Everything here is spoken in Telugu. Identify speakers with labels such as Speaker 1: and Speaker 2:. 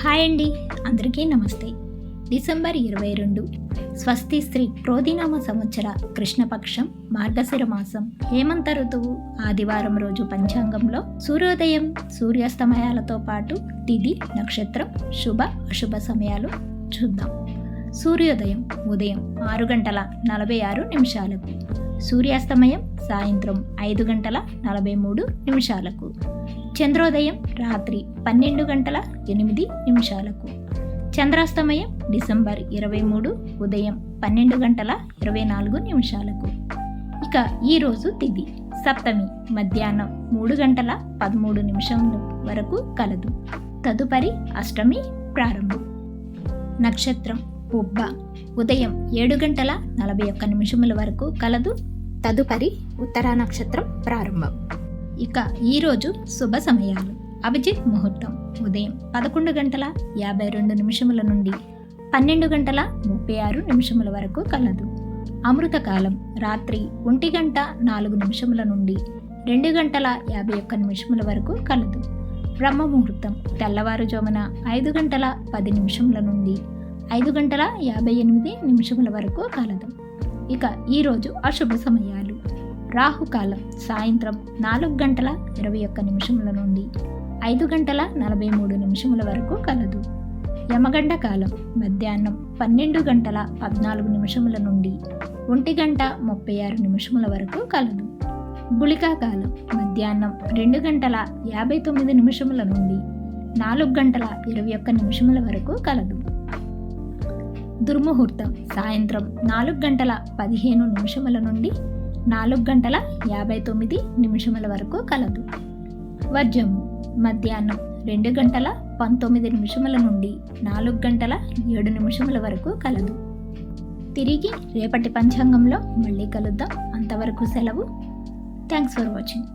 Speaker 1: హాయ్ అండి, అందరికీ నమస్తే. డిసెంబర్ 22 స్వస్తి శ్రీ క్రోధినామ సంవత్సర కృష్ణపక్షం మార్గశిర మాసం హేమంత ఋతువు ఆదివారం రోజు పంచాంగంలో సూర్యోదయం సూర్యాస్తమయాలతో పాటు తిథి నక్షత్రం శుభ అశుభ సమయాలు చూద్దాం. సూర్యోదయం ఉదయం 6:46 సూర్యాస్తమయం సాయంత్రం 5:43 చంద్రోదయం రాత్రి 12:08 చంద్రాస్తమయం డిసెంబర్ 23 ఉదయం 12:24 ఇక ఈరోజు తిథి సప్తమి మధ్యాహ్నం 3:13 వరకు కలదు. తదుపరి అష్టమి ప్రారంభం. నక్షత్రం పుబ్బ ఉదయం 7:41 వరకు కలదు. తదుపరి ఉత్తరా నక్షత్రం ప్రారంభం. ఇక ఈరోజు శుభ సమయాలు. అభిజిత్ ముహూర్తం ఉదయం 11:52 నుండి 12:36 వరకు కలదు. అమృతకాలం రాత్రి 1:04 నుండి 2:51 వరకు కలదు. బ్రహ్మ ముహూర్తం తెల్లవారుజామున 5:10 నుండి 5:58 వరకు కలదు. ఇక ఈరోజు అశుభ సమయాలు. రాహుకాలం సాయంత్రం 4:21 నుండి 5:43 వరకు కలదు. యమగండ కాలం మధ్యాహ్నం 12:14 నుండి 1:36 వరకు కలదు. గుళికా కాలం మధ్యాహ్నం 2:59 నుండి 4:21 వరకు కలదు. దుర్ముహూర్తం సాయంత్రం 4:15 నుండి 4:59 వరకు కలదు. వర్జము మధ్యాహ్నం 2:19 నుండి 4:07 వరకు కలదు. తిరిగి రేపటి పంచాంగంలో మళ్ళీ కలుద్దాం. అంతవరకు సెలవు. Thanks for watching.